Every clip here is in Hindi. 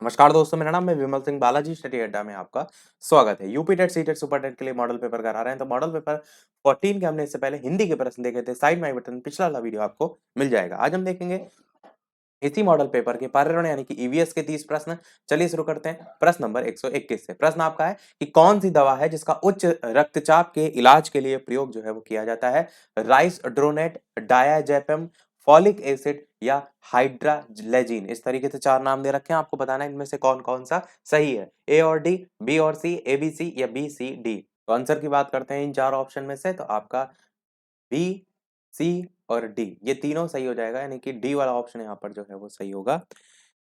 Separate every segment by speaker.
Speaker 1: नमस्कार दोस्तों, मेरा नाम है विमल सिंह बालाजी। स्टडी अड्डा में आपका स्वागत है। UP TET C TET super TET के लिए मॉडल पेपर करा रहे हैं। तो मॉडल पेपर 14 के हमने इससे पहले हिंदी के प्रश्न देखे थे। साइड में आई बटन पिछला वाला वीडियो आपको मिल जाएगा। आज हम देखेंगे इसी मॉडल पेपर के पर्यावरण यानी कि ईवीएस के 30 प्रश्न। चलिए शुरू करते हैं प्रश्न नंबर 121 से। प्रश्न आपका है कि कौन सी दवा है जिसका उच्च रक्तचाप के इलाज के लिए प्रयोग जो है वो किया जाता है। राइसड्रोनेट, डायाजेपम, फॉलिक एसिड या हाइड्रालेजिन। इस तरीके से 4 नाम दे रखे हैं। आपको बताना है इनमें से कौन कौन सा सही है। ए और डी, बी और सी, ए बी सी या बी सी डी। तो आंसर की बात करते हैं इन 4 ऑप्शन में से। तो आपका बी, सी और डी ये तीनों सही हो जाएगा, यानी कि डी वाला ऑप्शन यहाँ पर जो है वो सही होगा।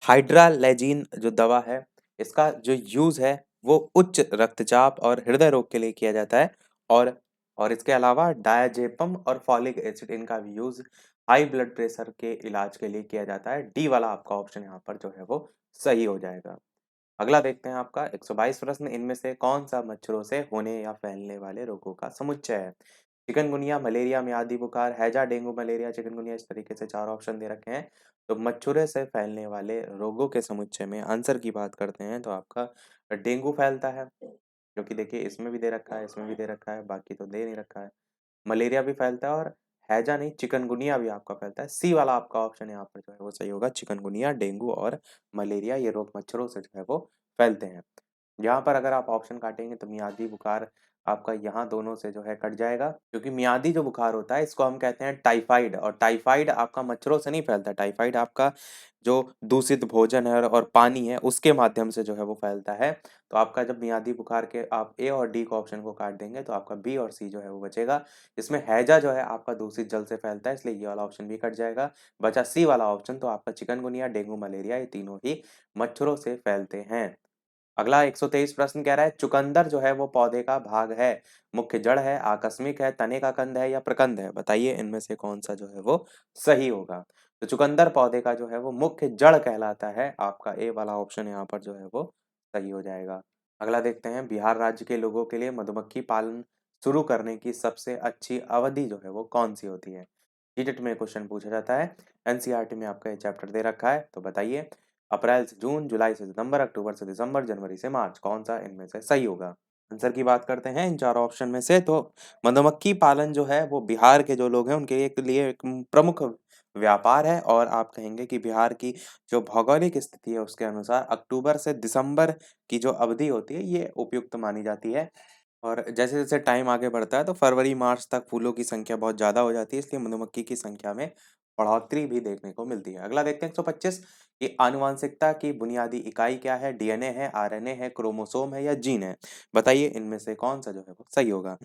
Speaker 1: हाइड्रालेजिन जो दवा है, इसका जो यूज है वो उच्च रक्तचाप और हृदय रोग के लिए किया जाता है। और इसके अलावा डायाजेपम और फॉलिक एसिड इनका भी यूज हाई ब्लड प्रेशर के इलाज के लिए किया जाता है। डी वाला आपका ऑप्शन यहाँ पर जो है वो सही हो जाएगा। अगला देखते हैं आपका 122 प्रश्न। इनमें से कौन सा मच्छरों से होने या फैलने वाले रोगों का समुच्चय है। चिकनगुनिया, मलेरिया, मियादी बुखार, हैजा, डेंगू मलेरिया, चिकनगुनिया। इस तरीके से 4 ऑप्शन दे रखे हैं। तो मच्छरों से फैलने वाले रोगों के समुच्चय में आंसर की बात करते हैं तो आपका डेंगू फैलता है, जो कि देखिए इसमें भी दे रखा है, इसमें भी दे रखा है, बाकी तो दे नहीं रखा है। मलेरिया भी फैलता है और हैजा नहीं, चिकनगुनिया भी आपका फैलता है। सी वाला आपका ऑप्शन यहाँ पर जो है वो सही होगा। चिकनगुनिया, डेंगू और मलेरिया ये रोग मच्छरों से जो है वो फैलते हैं। यहाँ पर अगर आप ऑप्शन काटेंगे तो मियादी बुखार आपका यहाँ दोनों से जो है कट जाएगा, क्योंकि मियादी जो बुखार होता है इसको हम कहते हैं टाइफाइड, और टाइफाइड आपका मच्छरों से नहीं फैलता। टाइफाइड आपका जो दूषित भोजन है और पानी है उसके माध्यम से जो है वो फैलता है। तो आपका जब मियादी बुखार के आप ए और डी को ऑप्शन को काट देंगे तो आपका बी और सी जो है वो बचेगा। इसमें हैजा जो है आपका दूषित जल से फैलता है, इसलिए ये वाला ऑप्शन भी कट जाएगा। बचा सी वाला ऑप्शन। तो आपका चिकनगुनिया, डेंगू मलेरिया ये तीनों ही मच्छरों से फैलते हैं। अगला 123 प्रश्न कह रहा है चुकंदर जो है वो पौधे का भाग है, मुख्य जड़ है, आकस्मिक है, तने का कंद है या प्रकंद है। बताइए इनमें से कौन सा जो है वो सही होगा। तो चुकंदर पौधे का जो है वो मुख्य जड़ कहलाता है। आपका ए वाला ऑप्शन यहाँ पर जो है वो सही हो जाएगा। अगला देखते हैं बिहार राज्य के लोगों के लिए मधुमक्खी पालन शुरू करने की सबसे अच्छी अवधि जो है वो कौन सी होती है। जीटेट में क्वेश्चन पूछा जाता है। एनसीईआरटी में आपका ये चैप्टर दे रखा है। तो बताइए अप्रैल से जून, जुलाई से सितंबर, अक्टूबर से दिसंबर, जनवरी से मार्च, कौन सा इनमें से सही होगा। आंसर की बात करते हैं इन 4 ऑप्शन में से। तो मधुमक्खी पालन जो है वो बिहार के जो लोग हैं उनके लिए एक प्रमुख व्यापार है। और आप कहेंगे कि बिहार की जो भौगोलिक स्थिति है उसके अनुसार अक्टूबर से दिसंबर की जो अवधि होती है ये उपयुक्त मानी जाती है। और जैसे-जैसे टाइम आगे बढ़ता है तो फरवरी, मार्च तक फूलों की संख्या बहुत ज़्यादा हो जाती है, इसलिए मधुमक्खी की संख्या में बढ़ोतरी भी देखने को मिलती है। अगला देखते हैं 125 कि आनुवंशिकता की बुनियादी इकाई क्या है? डीएनए है, आरएनए है, क्रोमोसोम है या जीन है? बताइए इनमें से कौन-सा जो है वो सही होगा।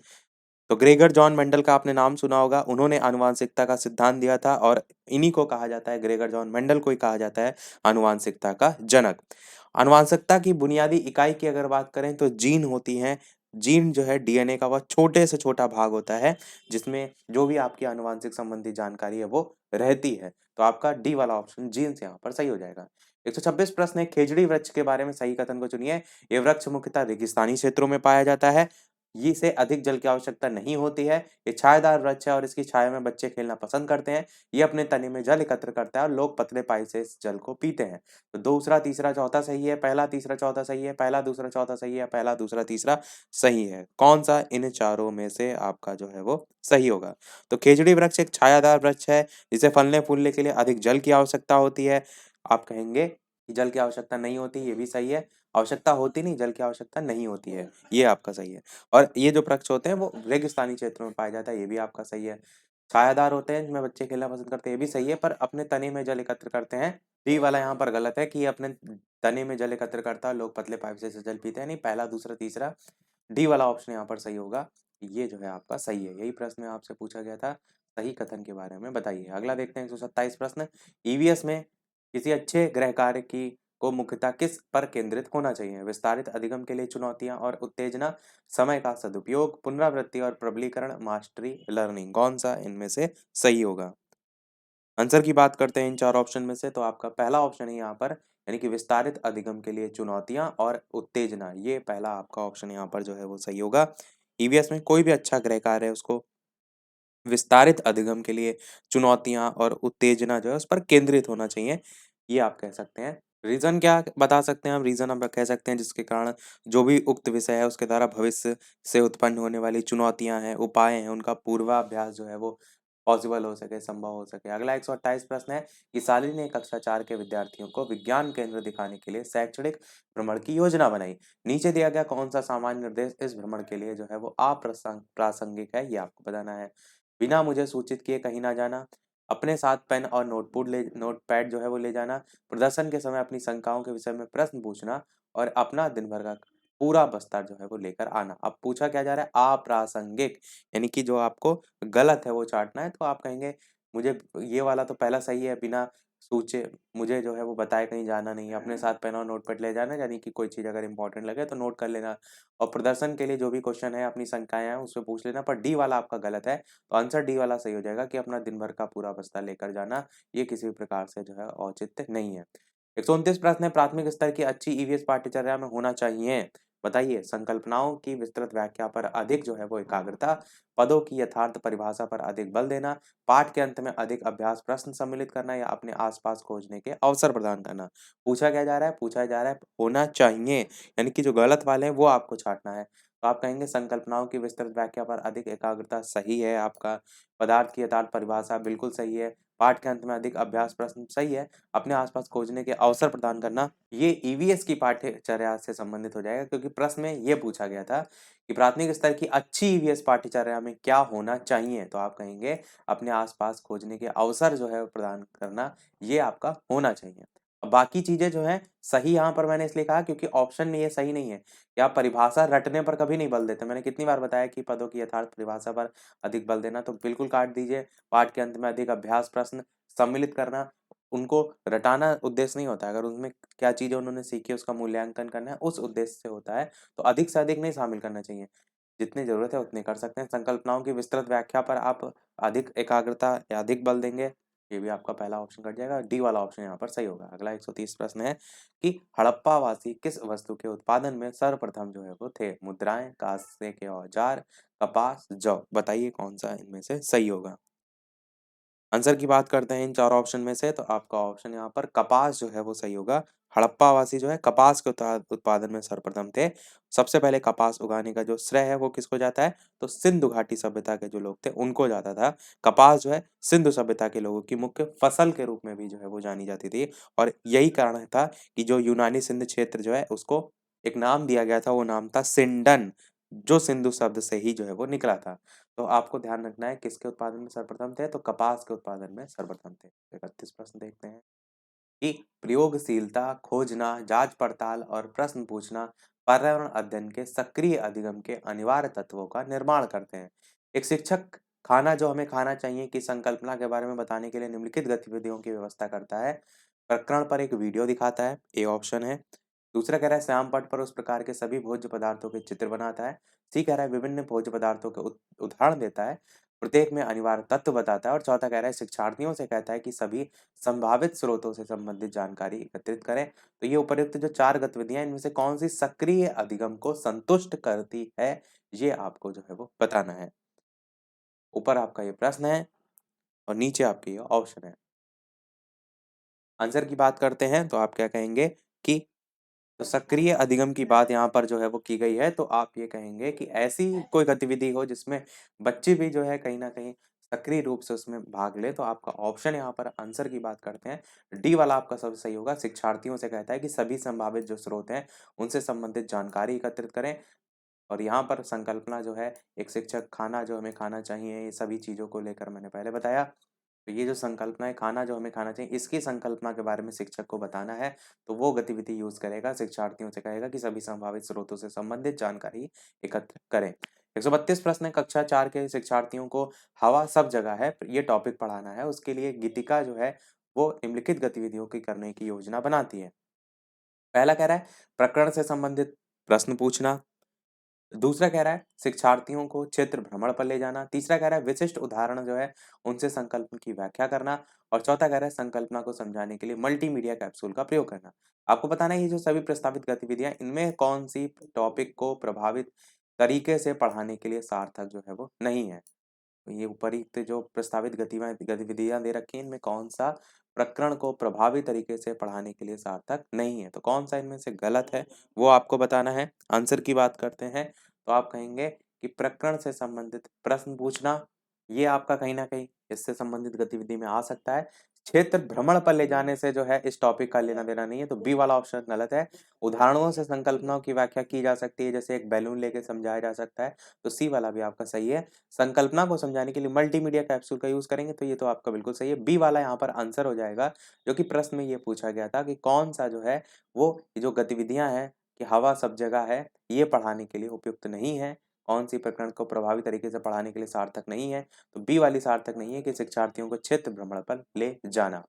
Speaker 1: तो ग्रेगर जॉन मेंडल का आपने नाम सुना होगा, उन्होंने आनुवंशिकता का सिद्धांत दिया था और इन्हीं को कहा जाता है, ग्रेगर जॉन मेंडल को ही कहा जाता है आनुवंशिकता का जनक। आनुवंशिकता की बुनियादी इकाई की अगर बात करें तो जीन होती हैं। जीन जो है डीएनए का वह छोटे से छोटा भाग होता है जिसमें जो भी आपकी आनुवंशिक संबंधी जानकारी है वो रहती है। तो आपका डी वाला ऑप्शन जीन्स यहाँ पर सही हो जाएगा। 126 प्रश्न है खेजड़ी वृक्ष के बारे में सही कथन को चुनिए। ये वृक्ष मुख्यतः रेगिस्तानी क्षेत्रों में पाया जाता है। ये इसे अधिक जल की आवश्यकता नहीं होती है। ये छायादार वृक्ष है और इसकी छाया में बच्चे खेलना पसंद करते हैं। ये अपने तने में जल एकत्र करता है और लोग पतले पाइप से इस जल को पीते हैं। तो दूसरा, तीसरा, चौथा सही है। पहला, तीसरा, चौथा सही है। पहला, दूसरा, चौथा सही है। पहला, दूसरा, तीसरा सही है। कौन-सा इन चारों में से आपका जो है वो सही होगा? तो खेजड़ी वृक्ष एक छायादार वृक्ष है, जिसे फलने-फूलने के लिए अधिक जल की आवश्यकता होती है। आप कहेंगे कि जल की आवश्यकता नहीं होती, ये भी सही है। आवश्यकता होती नहीं, जल की आवश्यकता नहीं होती है, ये आपका सही है। और ये जो वृक्ष होते हैं वो रेगिस्तानी क्षेत्रों में पाया जाता है, ये भी आपका सही है। छायादार होते हैं जिनमें बच्चे खेलना पसंद करते हैं, ये भी सही है, पर अपने तने में जल एकत्र करते हैं। डी वाला यहाँ पर गलत है कि ये अपने तने में जल एकत्र करता है, लोग पतले पाइप से जल पीते हैं। नहीं, पहला, दूसरा, तीसरा, डी वाला ऑप्शन यहाँ पर सही होगा। ये जो है आपका सही है। यही प्रश्न आपसे पूछा गया था, सही कथन के बारे में बताइए। अगला देखते हैं 127 प्रश्न। ईवीएस में किसी अच्छे गृह कार्य की को मुख्यतः किस पर केंद्रित होना चाहिए? विस्तारित अधिगम के लिए चुनौतियां और उत्तेजना, समय का सदुपयोग, पुनरावृत्ति और प्रबलीकरण, मास्टरी, लर्निंग, कौन सा इनमें से सही होगा? आंसर की बात करते हैं इन 4 ऑप्शन में से। तो आपका पहला ऑप्शन है यहाँ पर, यानी कि विस्तारित अधिगम के लिए चुनौतियां और उत्तेजना, ये पहला आपका ऑप्शन यहाँ पर जो है वो सही होगा। ईवीएस में कोई भी अच्छा गृह कार्य है उसको विस्तारित अधिगम के लिए चुनौतियां और उत्तेजना जो है उस पर केंद्रित होना चाहिए। ये आप कह सकते हैं। रीज़न क्या बता सकते हैं हम? रीज़न हम कह सकते हैं जिसके कारण जो भी उक्त विषय है उसके द्वारा भविष्य से उत्पन्न होने वाली चुनौतियाँ हैं, उपाय हैं, उनका पूर्वाभ्यास जो है वो पॉसिबल हो सके, संभव हो सके। अगला 128 प्रश्न है कि शालिनी ने कक्षा 4 के विद्यार्थियों को विज्ञान केंद्र दिखाने के लिए शैक्षणिक भ्रमण की योजना बनाई। नीचे दिया गया कौन-सा सामान्य निर्देश इस भ्रमण के लिए जो है वो प्रासंगिक है, ये आपको बताना है। बिना मुझे सूचित किए कहीं न जाना, अपने साथ पेन और नोटपैड जो है वो ले जाना, प्रदर्शन के समय अपनी शंकाओं के विषय में प्रश्न पूछना और अपना दिन भर का पूरा बस्ता जो है वो लेकर आना। अब पूछा क्या जा रहा है? अप्रासंगिक, यानी कि जो आपको गलत है वो चाटना है, तो आप कहेंगे मुझे ये वाला तो पहला सही है, बिना सोचे मुझे जो है वो बताए कहीं जाना नहीं है, अपने साथ पेन और नोटपैड ले जाना, यानी कि कोई चीज़ अगर इम्पोर्टेंट लगे तो नोट कर लेना और प्रदर्शन के लिए जो भी क्वेश्चन है, अपनी शंकाएँ हैं, उससे पूछ लेना, पर डी वाला आपका गलत है। तो आंसर डी वाला सही हो जाएगा कि अपना दिन भर का पूरा बस्ता लेकर जाना, ये किसी भी प्रकार से जो है औचित्य नहीं है। 129 प्रश्न है, प्राथमिक स्तर की अच्छी ईवीएस पाठ्यचर्या में होना चाहिए। बताइए, संकल्पनाओं की विस्तृत व्याख्या पर अधिक जो है वो एकाग्रता, पदों की यथार्थ परिभाषा पर अधिक बल देना, पाठ के अंत में अधिक अभ्यास प्रश्न सम्मिलित करना या अपने आसपास खोजने के अवसर प्रदान करना। पूछा क्या जा रहा है? पूछा जा रहा है होना चाहिए, यानी कि जो गलत वाले हैं वो आपको छाँटना है। तो आप कहेंगे संकल्पनाओं की विस्तृत व्याख्या पर अधिक एकाग्रता सही है आपका, पदार्थ की यथार्थ परिभाषा बिल्कुल सही है, पाठ के अंत में अधिक अभ्यास प्रश्न सही है, अपने आसपास खोजने के अवसर प्रदान करना, ये ईवीएस की पाठ्यचर्या से संबंधित हो जाएगा क्योंकि प्रश्न में ये पूछा गया था कि प्राथमिक स्तर की अच्छी ईवीएस पाठ्यचर्या में क्या होना चाहिए? तो आप कहेंगे अपने आसपास खोजने के अवसर जो है वो प्रदान करना, ये आपका होना चाहिए। अब बाकी चीज़ें जो हैं, सही यहाँ पर मैंने इसलिए कहा क्योंकि ऑप्शन में ये सही नहीं है। या परिभाषा रटने पर कभी नहीं बल देते। मैंने कितनी बार बताया कि पदों की यथार्थ परिभाषा पर अधिक बल देना, तो बिल्कुल काट दीजिए। पाठ के अंत में अधिक अभ्यास प्रश्न सम्मिलित करना, उनको रटाना उद्देश्य नहीं होता है। अगर उनमें क्या चीज़ें उन्होंने सीखी है उसका मूल्यांकन करना है, उस उद्देश्य से होता है, तो अधिक से अधिक नहीं शामिल करना चाहिए। जितनी ज़रूरत है उतने कर सकते हैं। संकल्पनाओं की विस्तृत व्याख्या पर आप अधिक एकाग्रता या अधिक बल देंगे, ये भी आपका पहला ऑप्शन कट जाएगा। डी वाला ऑप्शन यहाँ पर सही होगा। अगला 130 प्रश्न है कि हड़प्पावासी किस वस्तु के उत्पादन में सर्वप्रथम जो है वो थे? मुद्राएँ, काँसे के औजार, कपास, जौ। बताइए कौन-सा इनमें से सही होगा? आंसर की बात करते हैं इन 4 ऑप्शन में से, तो आपका ऑप्शन यहाँ पर कपास जो है वो सही होगा। हड़प्पावासी जो है कपास के उत्पादन में सर्वप्रथम थे। सबसे पहले कपास उगाने का जो श्रेय है वो किसको जाता है? तो सिंधु घाटी सभ्यता के जो लोग थे उनको जाता था। कपास जो है सिंधु सभ्यता के लोगों की मुख्य फसल के रूप में भी जो है वो जानी जाती थी और यही कारण था कि जो यूनानी सिंध क्षेत्र जो है उसको एक नाम दिया गया था, वो नाम था सिंडन, जो सिंधु शब्द से ही जो है वो निकला था। तो आपको ध्यान रखना है किसके उत्पादन में सर्वप्रथम थे, तो कपास के उत्पादन में सर्वप्रथम थे। 31 प्रश्न देखते हैं कि प्रयोगशीलता, खोजना, जांच-पड़ताल और प्रश्न पूछना पर्यावरण अध्ययन के सक्रिय अधिगम के अनिवार्य तत्वों का निर्माण करते हैं। एक शिक्षक खाना जो हमें खाना चाहिए की संकल्पना के बारे में बताने के लिए निम्नलिखित गतिविधियों की व्यवस्था करता है। प्रकरण पर एक वीडियो दिखाता है, ए ऑप्शन है। दूसरा कह रहा है श्याम पट्ट पर उस प्रकार के सभी भोज्य पदार्थों के चित्र बनाता है। सी कह रहा है विभिन्न भोज्य पदार्थों के उदाहरण देता है, प्रत्येक में अनिवार्य तत्व बताता है और चौथा कह रहा है शिक्षार्थियों से कहता है कि सभी संभावित स्रोतों से संबंधित जानकारी एकत्रित करें। तो ये उपर्युक्त जो 4 गतिविधियाँ हैं इनमें से कौन-सी सक्रिय अधिगम को संतुष्ट करती है, ये आपको जो है वो बताना है। ऊपर आपका ये प्रश्न है और नीचे आपके ये ऑप्शन है। आंसर की बात करते हैं तो आप क्या कहेंगे कि तो सक्रिय अधिगम की बात यहाँ पर जो है वो की गई है, तो आप ये कहेंगे कि ऐसी कोई गतिविधि हो जिसमें बच्चे भी जो है कहीं न कहीं सक्रिय रूप से उसमें भाग लें, तो आपका ऑप्शन यहाँ पर आंसर की बात करते हैं, डी वाला आपका सबसे सही होगा। शिक्षार्थियों से कहता है कि सभी संभावित जो स्रोत हैं, उनसे संबंधित जानकारी एकत्रित करें और यहाँ पर संकल्पना जो है, एक शिक्षक खाना जो हमें खाना चाहिए, ये सभी चीज़ों को लेकर मैंने पहले बताया। तो ये जो संकल्पना है खाना जो हमें खाना चाहिए, इसकी संकल्पना के बारे में शिक्षक को बताना है, तो वो गतिविधि यूज़ करेगा, शिक्षार्थियों से कहेगा कि सभी संभावित स्रोतों से संबंधित जानकारी एकत्र करें। 132 प्रश्न है, कक्षा 4 के शिक्षार्थियों को हवा सब जगह है, ये टॉपिक पढ़ाना है, उसके लिए गीतिका जो है, वो निम्नलिखित गतिविधियों की करने की योजना बनाती है। पहला कह रहा है, प्रकरण से संबंधित प्रश्न पूछना। दूसरा कह रहा है शिक्षार्थियों को क्षेत्र भ्रमण पर ले जाना। तीसरा कह रहा है विशिष्ट उदाहरण जो है उनसे संकल्पना की व्याख्या करना और चौथा कह रहा है संकल्पना को समझाने के लिए मल्टीमीडिया कैप्सूल का प्रयोग करना। आपको बताना है ये जो सभी प्रस्तावित गतिविधियां इनमें कौन सी टॉपिक को प्रभावित तरीके से पढ़ाने के लिए सार्थक जो है वो नहीं है। तो ये ऊपरी जो प्रस्तावित गतिविधियां दे रखी हैं इनमें कौन सा प्रकरण को प्रभावी तरीके से पढ़ाने के लिए सार्थक नहीं है। तो कौन-सा इनमें से गलत है, वो आपको बताना है। आंसर की बात करते हैं, तो आप कहेंगे कि प्रकरण से संबंधित प्रश्न पूछना, ये आपका कहीं न कहीं इससे संबंधित गतिविधि में आ सकता है। क्षेत्र भ्रमण पर ले जाने से जो है इस टॉपिक का लेना-देना नहीं है, तो बी वाला ऑप्शन गलत है। उदाहरणों से संकल्पनाओं की व्याख्या की जा सकती है, जैसे एक बैलून लेके समझाया जा सकता है, तो सी वाला भी आपका सही है। संकल्पना को समझाने के लिए मल्टीमीडिया कैप्सूल का यूज़ करेंगे, तो ये तो आपका बिल्कुल सही है। बी वाला यहाँ पर आंसर हो जाएगा, जो कि प्रश्न में ये पूछा गया था कि कौन-सा जो है वो जो गतिविधियाँ हैं कि हवा सब जगह है, ये पढ़ाने के लिए उपयुक्त नहीं है। कौन-सी प्रकरण को प्रभावी तरीके से पढ़ाने के लिए सार्थक नहीं है, तो बी वाली सार्थक नहीं है कि शिक्षार्थियों को क्षेत्र भ्रमण पर ले जाना।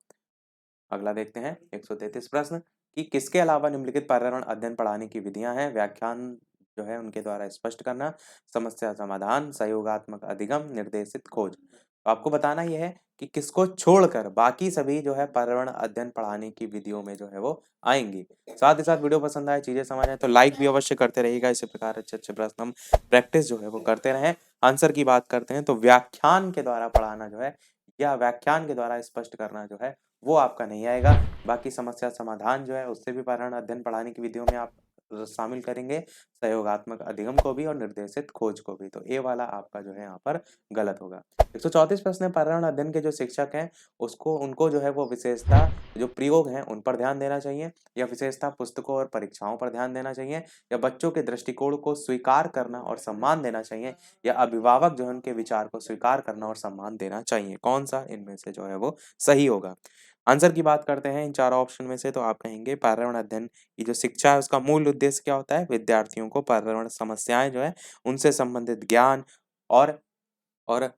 Speaker 1: अगला देखते हैं 133 प्रश्न कि किसके अलावा निम्नलिखित पर्यावरण अध्ययन पढ़ाने की विधियां हैं? व्याख्यान जो है उनके द्वारा स्पष्ट करना, समस्या समाधान, सहयोगात्मक अधिगम, निर्देशित खोज। तो आपको बताना यह है कि किसको छोड़कर बाकी सभी जो है पर्यावरण अध्ययन पढ़ाने की विधियों में जो है वो आएंगी। साथ ही साथ वीडियो पसंद आए, चीजें समझ आए तो लाइक भी अवश्य करते रहिएगा। इसी प्रकार अच्छे-अच्छे प्रश्न हम प्रैक्टिस जो है वो करते रहें। आंसर की बात करते हैं तो व्याख्यान के द्वारा पढ़ाना जो है या व्याख्यान के द्वारा स्पष्ट करना जो है वो आपका नहीं आएगा। बाकी समस्या समाधान जो है उससे भी पर्यावरण अध्ययन पढ़ाने की विधियों में आप शामिल करेंगे, सहयोगात्मक अधिगम को भी और निर्देशित खोज को भी। तो ए वाला आपका जो है यहाँ पर गलत होगा। 134 प्रश्न है पर्यावरण अध्ययन के जो शिक्षक हैं उसको उनको जो है वो विशेषता जो प्रयोग हैं उन पर ध्यान देना चाहिए, या विशेषता पुस्तकों और परीक्षाओं पर ध्यान देना चाहिए, या बच्चों के दृष्टिकोण को स्वीकार करना और सम्मान देना चाहिए, या अभिभावक जो है उनके विचार को स्वीकार करना और सम्मान देना चाहिए। कौन-सा इनमें से जो है वो सही होगा? आंसर की बात करते हैं इन चारों ऑप्शन में से, तो आप कहेंगे पर्यावरण अध्ययन की जो शिक्षा है उसका मूल उद्देश्य क्या होता है? विद्यार्थियों को पर्यावरण समस्याएँ जो है उनसे संबंधित ज्ञान और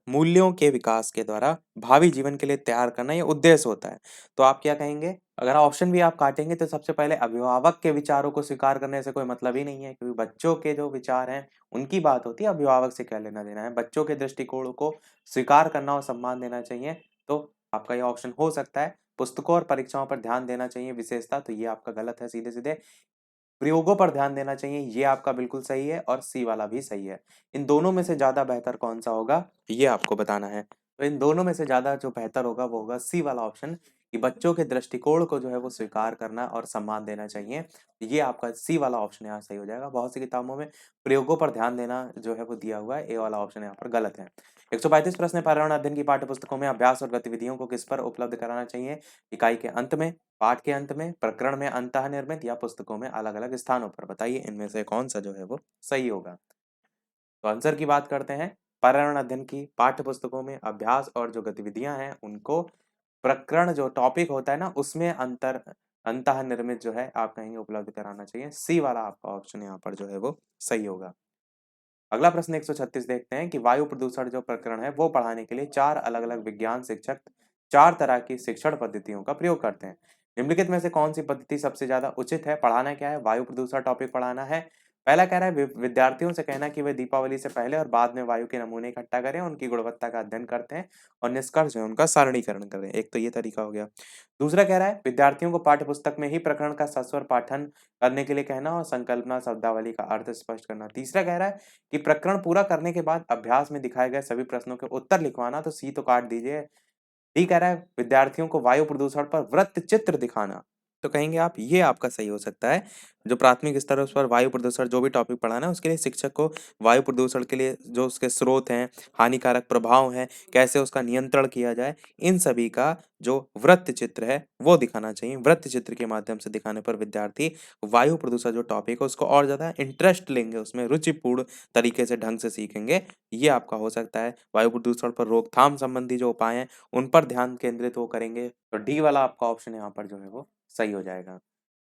Speaker 1: मूल्यों के विकास के द्वारा भावी जीवन के लिए तैयार करना ये उद्देश्य होता है। तो आप क्या कहेंगे? अगर ऑप्शन भी आप काटेंगे तो सबसे पहले अभिभावक के विचारों को स्वीकार करने से कोई मतलब ही नहीं है, क्योंकि बच्चों के जो विचार हैं उनकी बात होती है, अभिभावक से क्या लेना-देना है। बच्चों के दृष्टिकोण को स्वीकार करना और सम्मान देना चाहिए, तो आपका ये ऑप्शन हो सकता है। पुस्तकों और परीक्षाओं पर ध्यान देना चाहिए विशेषता, तो ये आपका गलत है सीधे-सीधे। प्रयोगों पर ध्यान देना चाहिए, ये आपका बिल्कुल सही है और सी वाला भी सही है। इन दोनों में से ज़्यादा बेहतर कौन-सा होगा, ये आपको बताना है। तो इन दोनों में से ज़्यादा जो बेहतर होगा वो होगा सी वाला ऑप्शन, कि बच्चों के दृष्टिकोण को जो है वो स्वीकार करना और सम्मान देना चाहिए। ये आपका सी वाला ऑप्शन यहाँ सही हो जाएगा। बहुत सी किताबों में प्रयोगों पर ध्यान देना जो है वो दिया हुआ है, ए वाला ऑप्शन यहाँ पर गलत है। 135 प्रश्न है पर्यावरण अध्ययन की पाठ्य पुस्तकों में अभ्यास और गतिविधियों को किस पर उपलब्ध कराना चाहिए? इकाई के अंत में, पाठ के अंत में, प्रकरण में अंतःनिर्मित या पुस्तकों में अलग-अलग स्थानों पर। बताइए इनमें से कौन-सा जो है वो सही होगा? तो आंसर की बात करते हैं, पर्यावरण अध्ययन की पाठ्य पुस्तकों में अभ्यास और जो गतिविधियाँ हैं उनको प्रकरण जो टॉपिक होता है ना उसमें अंतःनिर्मित जो है आप कहेंगे उपलब्ध कराना चाहिए। सी वाला आपका ऑप्शन यहाँ पर जो है वो सही होगा। अगला प्रश्न 136 देखते हैं कि वायु प्रदूषण जो प्रकरण है वो पढ़ाने के लिए 4 अलग-अलग विज्ञान शिक्षक 4 तरह की शिक्षण पद्धतियों का प्रयोग करते हैं। निम्नलिखित में से कौन-सी पद्धति सबसे ज़्यादा उचित है? पढ़ाना क्या है? वायु प्रदूषण टॉपिक पढ़ाना है। पहला कह रहा है विद्यार्थियों से कहना कि वे दीपावली से पहले और बाद में वायु के नमूने इकट्ठा करें, उनकी गुणवत्ता का अध्ययन करते हैं और निष्कर्ष जो है उनका सारणीकरण करें। एक तो ये तरीका हो गया। दूसरा कह रहा है विद्यार्थियों को पाठ्यपुस्तक में ही प्रकरण का सस्वर पाठन करने के लिए कहना और संकल्पना शब्दावली का अर्थ स्पष्ट करना। तीसरा कह रहा है कि प्रकरण पूरा करने के बाद अभ्यास में दिखाए गए सभी प्रश्नों के उत्तर लिखवाना, तो सी तो काट दीजिए। डी कह रहा है विद्यार्थियों को वायु प्रदूषण पर वृत्त चित्र दिखाना, तो कहेंगे आप ये आपका सही हो सकता है। जो प्राथमिक स्तर है उस पर वायु प्रदूषण जो भी टॉपिक पढ़ाना है उसके लिए शिक्षक को वायु प्रदूषण के लिए जो उसके स्रोत हैं, हानिकारक प्रभाव हैं, कैसे उसका नियंत्रण किया जाए, इन सभी का जो वृत्त चित्र है वो दिखाना चाहिए। वृत्त चित्र के माध्यम से दिखाने पर विद्यार्थी वायु प्रदूषण जो टॉपिक है उसको और ज़्यादा इंटरेस्ट लेंगे, उसमें रुचिपूर्ण तरीके से ढंग से सीखेंगे। ये आपका हो सकता है। वायु प्रदूषण पर रोकथाम संबंधी जो उपाय हैं उन पर ध्यान केंद्रित वो करेंगे, तो डी वाला आपका ऑप्शन यहाँ पर जो है वो सही हो जाएगा।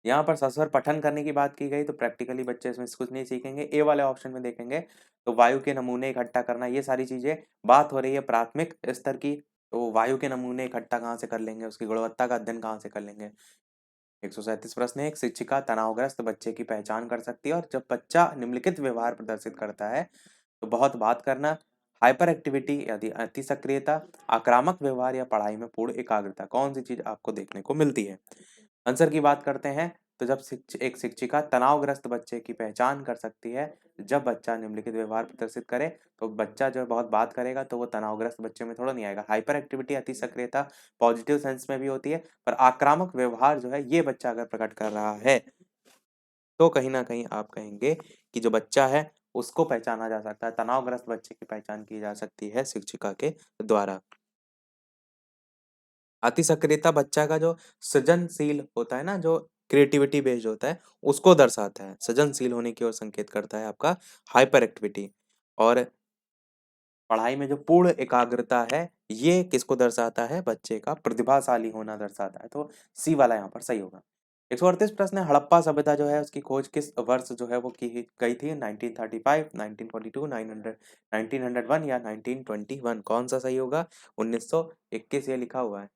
Speaker 1: यहाँ पर सस्वर पठन करने की बात की गई तो प्रैक्टिकली बच्चे इसमें कुछ नहीं सीखेंगे। ए वाले ऑप्शन में देखेंगे तो वायु के नमूने इकट्ठा करना, ये सारी चीजें बात हो रही है प्राथमिक स्तर की, तो वायु के नमूने इकट्ठा कहाँ से कर लेंगे, उसकी गुणवत्ता का अध्ययन कहाँ से कर लेंगे। 137 प्रश्न है, एक शिक्षिका तनावग्रस्त बच्चे की पहचान कर सकती है और जब बच्चा निम्नलिखित व्यवहार प्रदर्शित करता है, तो बहुत बात करना, हाइपर एक्टिविटी यदि अति सक्रियता, आक्रामक व्यवहार या पढ़ाई में पूर्ण एकाग्रता, कौन सी चीज आपको देखने को मिलती है? आंसर की बात करते हैं तो जब एक शिक्षिका तनावग्रस्त बच्चे की पहचान कर सकती है, जब बच्चा निम्नलिखित व्यवहार प्रदर्शित करे, तो बच्चा जो है बहुत बात करेगा तो वो तनावग्रस्त बच्चे में थोड़ा नहीं आएगा। हाइपर एक्टिविटी, अति सक्रियता पॉजिटिव सेंस में भी होती है, पर आक्रामक व्यवहार जो है ये बच्चा अगर प्रकट कर रहा है, तो कहीं न कहीं आप कहेंगे कि जो बच्चा है उसको पहचाना जा सकता है, तनावग्रस्त बच्चे की पहचान की जा सकती है शिक्षिका के द्वारा। अति सक्रियता बच्चा का जो सृजनशील होता है ना, जो क्रिएटिविटी बेस्ड होता है, उसको दर्शाता है। सृजनशील होने की ओर संकेत करता है आपका हाइपर एक्टिविटी। और पढ़ाई में जो पूर्ण एकाग्रता है, ये किसको दर्शाता है? बच्चे का प्रतिभाशाली होना दर्शाता है। तो सी वाला यहाँ पर सही होगा। 138 प्रश्न है, हड़प्पा सभ्यता जो है उसकी खोज किस वर्ष जो है वो की गई थी? 1935, 1942, 900 1901 या 1921? कौन सा सही होगा? 1921 ये लिखा हुआ है।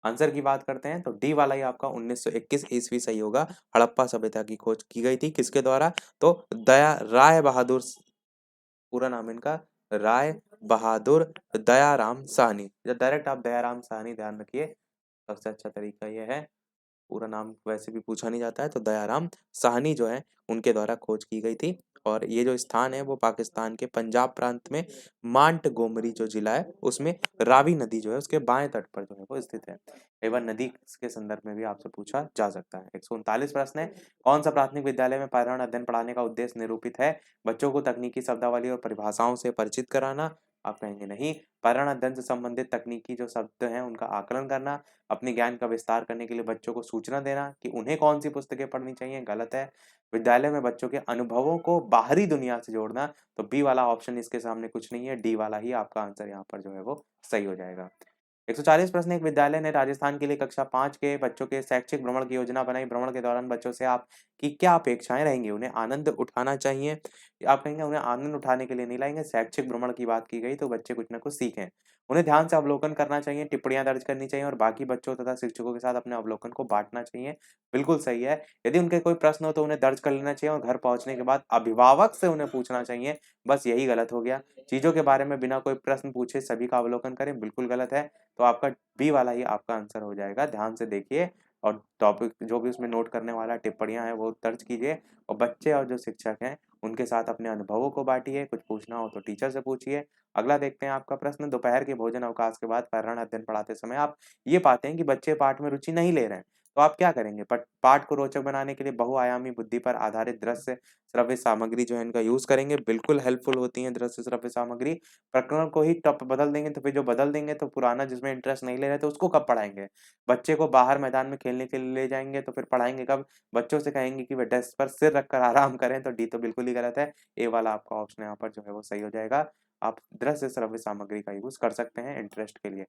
Speaker 1: आंसर की बात करते हैं तो डी वाला ही आपका 1921 ईस्वी सही होगा। हड़प्पा सभ्यता की खोज की गई थी किसके द्वारा? तो दया राय बहादुर, पूरा नाम इनका राय बहादुर दयाराम साहनी। जब डायरेक्ट आप दयाराम साहनी ध्यान रखिए, सबसे अच्छा तरीका ये है। पूरा नाम वैसे भी पूछा नहीं जाता है, तो दयाराम साहनी जो है उनके द्वारा खोज की गई थी। और ये जो स्थान है वो पाकिस्तान के पंजाब प्रांत में मांट गोमरी जो जिला है उसमें रावी नदी जो है उसके बाएं तट पर जो है वो स्थित है। कई बार नदी के संदर्भ में भी आपसे पूछा जा सकता है। 139 प्रश्न है, कौन सा प्राथमिक विद्यालय में पर्यावरण अध्ययन पढ़ाने का उद्देश्य निरूपित है? बच्चों को तकनीकी शब्दावली और परिभाषाओं से परिचित कराना। आप कहेंगे नहीं, पर्यावरण अध्ययन से संबंधित तकनीकी जो शब्द हैं उनका आकलन करना, अपने ज्ञान का विस्तार करने के लिए बच्चों को सूचना देना कि उन्हें कौन सी पुस्तकें पढ़नी चाहिए, गलत है। विद्यालय में बच्चों के अनुभवों को बाहरी दुनिया से जोड़ना, तो बी वाला ऑप्शन इसके सामने कुछ नहीं है, डी वाला ही आपका आंसर यहाँ पर जो है वो सही हो जाएगा। 140 प्रश्न, एक विद्यालय ने राजस्थान के लिए कक्षा 5 के बच्चों के शैक्षिक भ्रमण की योजना बनाई। भ्रमण के दौरान बच्चों से आपकी क्या अपेक्षाएं रहेंगी? उन्हें आनंद उठाना चाहिए, या आप कहेंगे उन्हें आनंद उठाने के लिए नहीं लाएंगे, शैक्षिक भ्रमण की बात की गई तो बच्चे कुछ ना कुछ सीखें। उन्हें ध्यान से अवलोकन करना चाहिए, टिप्पणियां दर्ज करनी चाहिए और बाकी बच्चों तथा शिक्षकों के साथ अपने अवलोकन को बांटना चाहिए। बिल्कुल सही है। यदि उनके कोई प्रश्न हो तो उन्हें दर्ज कर लेना चाहिए और घर पहुंचने के बाद अभिभावक से उन्हें पूछना चाहिए। बस यही गलत हो गया। चीजों के बारे में बिना कोई प्रश्न पूछे सभी का अवलोकन करें, बिल्कुल गलत है। तो आपका बी वाला ही आपका आंसर हो जाएगा। ध्यान से देखिए और टॉपिक जो भी उसमें नोट करने वाला टिप्पणियां हैं वो दर्ज कीजिए और बच्चे और जो शिक्षक हैं उनके साथ अपने अनुभवों को बांटिए। कुछ पूछना हो तो टीचर से पूछिए। अगला देखते हैं आपका प्रश्न, दोपहर के भोजन अवकाश के बाद पर्यावरण अध्ययन पढ़ाते समय आप ये पाते हैं कि बच्चे पाठ में रुचि नहीं ले रहे हैं, तो आप क्या करेंगे? पाठ को रोचक बनाने के लिए बहुआयामी बुद्धि पर आधारित दृश्य श्रव्य सामग्री जो है इनका यूज करेंगे। बिल्कुल हेल्पफुल होती है दृश्य श्रव्य सामग्री। प्रकरण को ही टप बदल देंगे तो फिर जो बदल देंगे तो पुराना जिसमें इंटरेस्ट नहीं ले रहे थे उसको कब पढ़ाएंगे? बच्चे को बाहर मैदान में खेलने के लिए ले जाएंगे तो फिर पढ़ाएंगे कब? बच्चों से कहेंगे कि वे डेस्क पर सिर रखकर आराम करें, तो डी तो बिल्कुल ही गलत है। ए वाला आपका ऑप्शन यहाँ पर जो है वो सही हो जाएगा। आप दृश्य श्रव्य सामग्री का यूज कर सकते हैं इंटरेस्ट के लिए।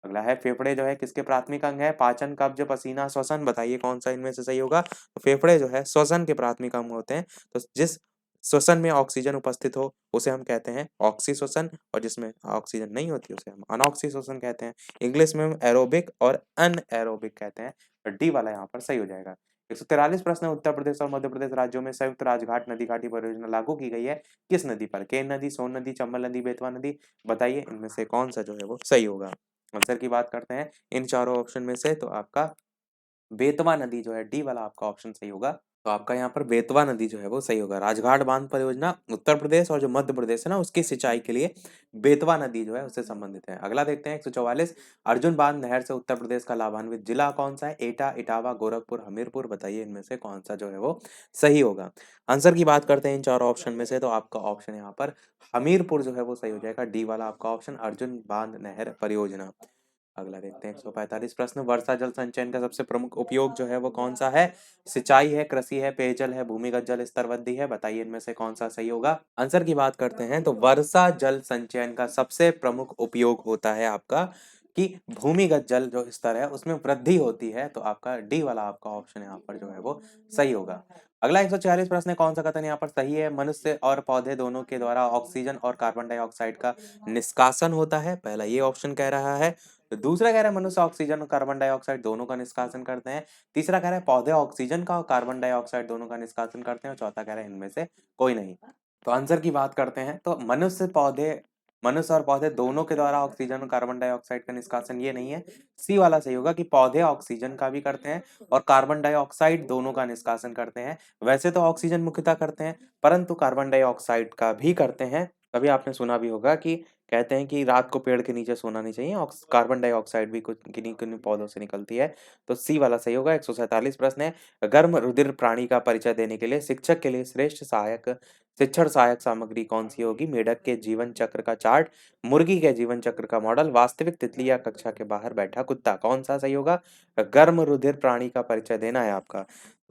Speaker 1: अगला है, फेफड़े जो है किसके प्राथमिक अंग है? पाचन, कब्ज, पसीना, श्वसन, बताइए कौन सा इनमें से सही होगा? तो फेफड़े जो है श्वसन के प्राथमिक अंग होते हैं। तो जिस श्वसन में ऑक्सीजन उपस्थित हो उसे हम कहते हैं ऑक्सी श्वसन, और जिसमें ऑक्सीजन नहीं होती उसे हम अनऑक्सी श्वसन कहते हैं। इंग्लिश में हम एरोबिक और अनएरोबिक कहते हैं। तो डी वाला यहाँ पर सही हो जाएगा। 143 प्रश्न, उत्तर प्रदेश और मध्य प्रदेश राज्यों में संयुक्त राजघाट नदी घाटी परियोजना लागू की गई है किस नदी पर? केन नदी, सोन नदी, चंबल नदी, बेतवा नदी, बताइए इनमें से कौन सा जो है वो सही होगा? आंसर की बात करते हैं इन चारों ऑप्शन में से, तो आपका बेतवा नदी जो है, डी वाला आपका ऑप्शन सही होगा। तो आपका यहाँ पर बेतवा नदी जो है वो सही होगा। राजघाट बांध परियोजना उत्तर प्रदेश और जो मध्य प्रदेश है ना उसकी सिंचाई के लिए बेतवा नदी जो है उससे संबंधित है। अगला देखते हैं 144, अर्जुन बांध नहर से उत्तर प्रदेश का लाभान्वित जिला कौन सा है? एटा, इटावा, गोरखपुर, हमीरपुर, बताइए इनमें से कौन सा जो है वो सही होगा? आंसर की बात करते हैं इन चारों ऑप्शन में से, तो आपका ऑप्शन यहाँ पर हमीरपुर जो है वो सही हो जाएगा। डी वाला आपका ऑप्शन अर्जुन बांध नहर परियोजना। अगला देखते हैं 145 प्रश्न, वर्षा जल संचयन का सबसे प्रमुख उपयोग जो है वो कौन सा है? सिंचाई है, कृषि है, पेयजल है, भूमिगत जल स्तर वृद्धि है, बताइए इनमें से कौन सा सही होगा? आंसर की बात करते हैं तो वर्षा जल संचयन का सबसे प्रमुख उपयोग होता है आपका कि भूमिगत जल जो स्तर है उसमें वृद्धि होती है। तो आपका डी वाला आपका ऑप्शन यहाँ पर जो है वो सही होगा। अगला 146 प्रश्न है, कौन सा कथन यहाँ पर सही है? मनुष्य और पौधे दोनों के द्वारा ऑक्सीजन और कार्बन डाइऑक्साइड का निष्कासन होता है, पहला ये ऑप्शन कह रहा है। तो दूसरा कह रहा है मनुष्य ऑक्सीजन और कार्बन डाइऑक्साइड दोनों का निष्कासन करते हैं। तीसरा कह रहा है पौधे ऑक्सीजन का और कार्बन डाइऑक्साइड दोनों का निष्कासन करते हैं, और चौथा कह रहा है इनमें से कोई नहीं। तो आंसर की बात करते हैं तो मनुष्य, पौधे मनुष्य और पौधे दोनों के द्वारा ऑक्सीजन और कार्बन डाइऑक्साइड का निष्कासन, ये नहीं है। सी वाला सही होगा कि पौधे ऑक्सीजन का भी करते हैं और कार्बन डाइऑक्साइड दोनों का निष्कासन करते हैं। वैसे तो ऑक्सीजन मुख्यतः करते हैं, परंतु कार्बन डाइऑक्साइड का भी करते हैं। कभी आपने सुना भी होगा कि कहते हैं कि रात को पेड़ के नीचे सोना नहीं चाहिए, कार्बन डाइऑक्साइड भी कुछ किन्हीं किन्हीं पौधों से निकलती है। तो सी वाला सही होगा। 147 प्रश्न है, गर्म रुधिर प्राणी का परिचय देने के लिए शिक्षक के लिए श्रेष्ठ सहायक शिक्षण सहायक सामग्री कौन सी होगी? मेढक के जीवन चक्र का चार्ट, मुर्गी के जीवन चक्र का मॉडल, वास्तविक तितली या कक्षा के बाहर बैठा कुत्ता। कौन सा सही होगा? गर्म रुधिर प्राणी का परिचय देना है आपका।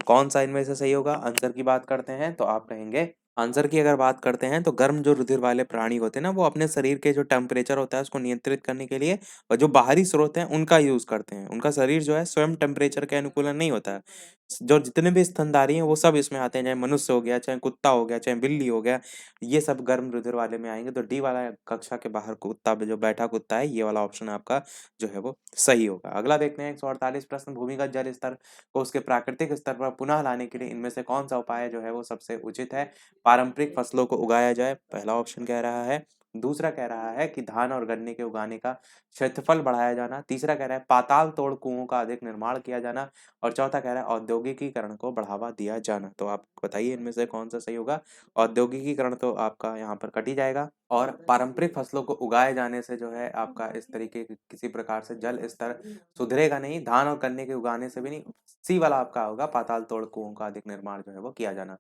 Speaker 1: कौन सा इनमें से सही होगा? आंसर की बात करते हैं तो आप कहेंगे, आंसर की अगर बात करते हैं तो गर्म जो रुधिर वाले प्राणी होते हैं ना, वो अपने शरीर के जो टेम्परेचर होता है उसको नियंत्रित करने के लिए और जो बाहरी स्रोत हैं उनका यूज करते हैं। उनका शरीर जो है स्वयं टेम्परेचर के अनुकूलन नहीं होता है। जो जितने भी स्तनधारी हैं वो सब इसमें आते हैं, चाहे मनुष्य हो गया, चाहे कुत्ता हो गया, चाहे बिल्ली हो गया, ये सब गर्म रुधिर वाले में आएंगे। तो डी वाला कक्षा के बाहर कुत्ता जो बैठा कुत्ता है, ये वाला ऑप्शन आपका जो है वो सही होगा। अगला देखते हैं 148 प्रश्न, भूमिगत जल स्तर को उसके प्राकृतिक स्तर पर पुनः लाने के लिए इनमें से कौन सा उपाय जो है वो सबसे उचित है? पारंपरिक फसलों को उगाया जाए, पहला ऑप्शन कह रहा है। दूसरा कह रहा है कि धान और गन्ने के उगाने का क्षेत्रफल बढ़ाया जाना। तीसरा कह रहा है पाताल तोड़ कुओं का अधिक निर्माण किया जाना। और चौथा कह रहा है औद्योगिकीकरण को बढ़ावा दिया जाना। तो आप बताइए इनमें से कौन सा सही होगा? औद्योगिकीकरण तो आपका यहाँ पर कट ही जाएगा, और पारंपरिक फसलों को उगाए जाने से जो है आपका इस तरीके की किसी प्रकार से जल स्तर सुधरेगा नहीं, धान और गन्ने के उगाने से भी नहीं। सी वाला आपका होगा, पाताल तोड़ कुओं का अधिक निर्माण जो है वो किया जाना।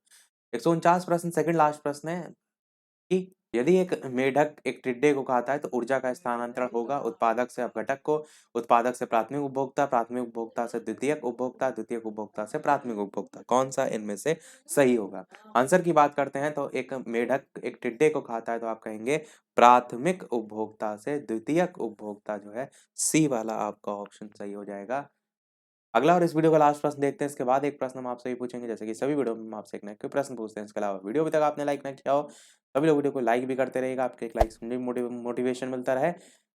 Speaker 1: 149 प्रश्न, सेकंड लास्ट प्रश्न है कि यदि एक मेढक एक टिड्डे को खाता है तो ऊर्जा का स्थानांतरण होगा उत्पादक से अपघटक को, उत्पादक से प्राथमिक उपभोक्ता, प्राथमिक उपभोक्ता से द्वितीयक उपभोक्ता, द्वितीयक उपभोक्ता से प्राथमिक उपभोक्ता। कौन सा इनमें से सही होगा? आंसर की बात करते हैं तो एक मेढक एक टिड्डे को खाता है तो आप कहेंगे प्राथमिक उपभोक्ता से द्वितीयक उपभोक्ता जो है, सी वाला आपका ऑप्शन सही हो जाएगा। अगला और इस वीडियो का लास्ट प्रश्न देखते हैं, इसके बाद एक प्रश्न हम आपसे ये पूछेंगे, जैसे कि सभी वीडियो में हम आपसे एक ना एक प्रश्न पूछते हैं। इसके अलावा वीडियो अभी तक आपने लाइक ना किया हो, सभी लोग वीडियो को लाइक भी करते रहिएगा, आपके एक लाइक से मुझे मोटिवेशन मिलता रहे।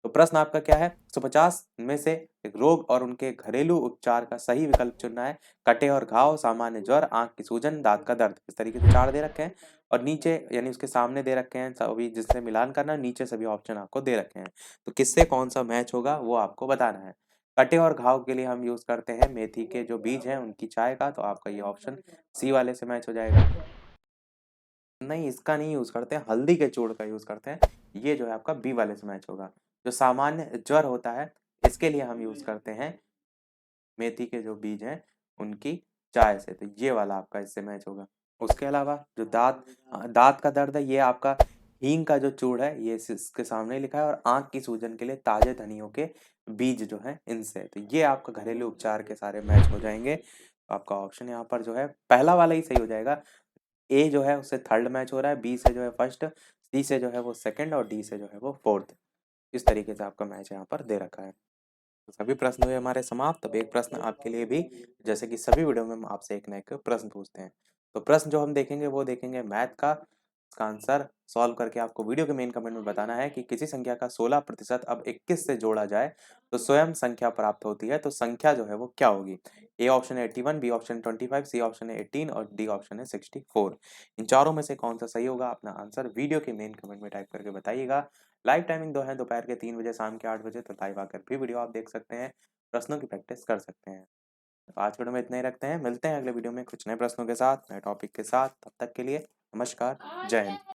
Speaker 1: तो प्रश्न आपका क्या है? 150 में से एक रोग और उनके घरेलू उपचार का सही विकल्प चुनना है। कटे और घाव, सामान्य ज्वर, आंख की सूजन, दांत का दर्द। इस तरीके से चार दे रखे हैं और नीचे यानी उसके सामने दे रखे हैं सभी, जिससे मिलान करना, नीचे सभी ऑप्शन आपको दे रखे हैं। तो किससे कौन सा मैच होगा वो आपको बताना है। कटे और घाव के लिए हम यूज करते हैं मेथी के जो बीज हैं उनकी चाय का, तो आपका ये ऑप्शन सी वाले से मैच हो जाएगा। नहीं, इसका नहीं यूज करते हैं, हल्दी के चूर्ण का यूज करते हैं। ये जो है आपका बी वाले से मैच होगा। जो सामान्य ज्वर होता है इसके लिए हम यूज करते हैं मेथी के जो बीज हैं उनकी चाय से, तो ये वाला आपका इससे मैच होगा। उसके अलावा जो दांत का दर्द है, ये आपका हींग का जो चूर्ण है ये इसके सामने लिखा है, और आंख की सूजन के लिए ताजे धनियों के बीज जो है इनसे। तो ये आपका घरेलू उपचार के सारे मैच हो जाएंगे। तो आपका ऑप्शन यहाँ पर जो है पहला वाला ही सही हो जाएगा। ए जो है उससे थर्ड मैच हो रहा है, बी से जो है फर्स्ट, सी से जो है वो सेकंड, और डी से जो है वो फोर्थ। इस तरीके से आपका मैच यहाँ पर दे रखा है। तो सभी प्रश्न हुए हमारे समाप्त। अब एक प्रश्न आपके लिए भी, जैसे कि सभी वीडियो में हम आपसे एक ना एक प्रश्न पूछते हैं। तो प्रश्न जो हम देखेंगे वो देखेंगे मैथ का। इसका आंसर सॉल्व करके आपको वीडियो के मेन कमेंट में बताना है कि किसी संख्या का 16% अब 21 से जोड़ा जाए तो स्वयं संख्या प्राप्त होती है। तो संख्या जो है वो क्या होगी? ए ऑप्शन है 81, बी ऑप्शन 25, सी ऑप्शन है 18 और डी ऑप्शन है 64। इन चारों में से कौन सा सही होगा? अपना आंसर वीडियो के मेन कमेंट में टाइप करके बताइएगा। लाइव टाइमिंग दो है, दोपहर के 3 बजे, शाम के 8 बजे, तो लाइव आकर भी वीडियो आप देख सकते हैं, प्रश्नों की प्रैक्टिस कर सकते हैं। तो आज वीडियो में इतना ही रखते हैं, मिलते हैं अगले वीडियो में कुछ नए प्रश्नों के साथ, नए टॉपिक के साथ। तब तक के लिए नमस्कार, जय हिंद।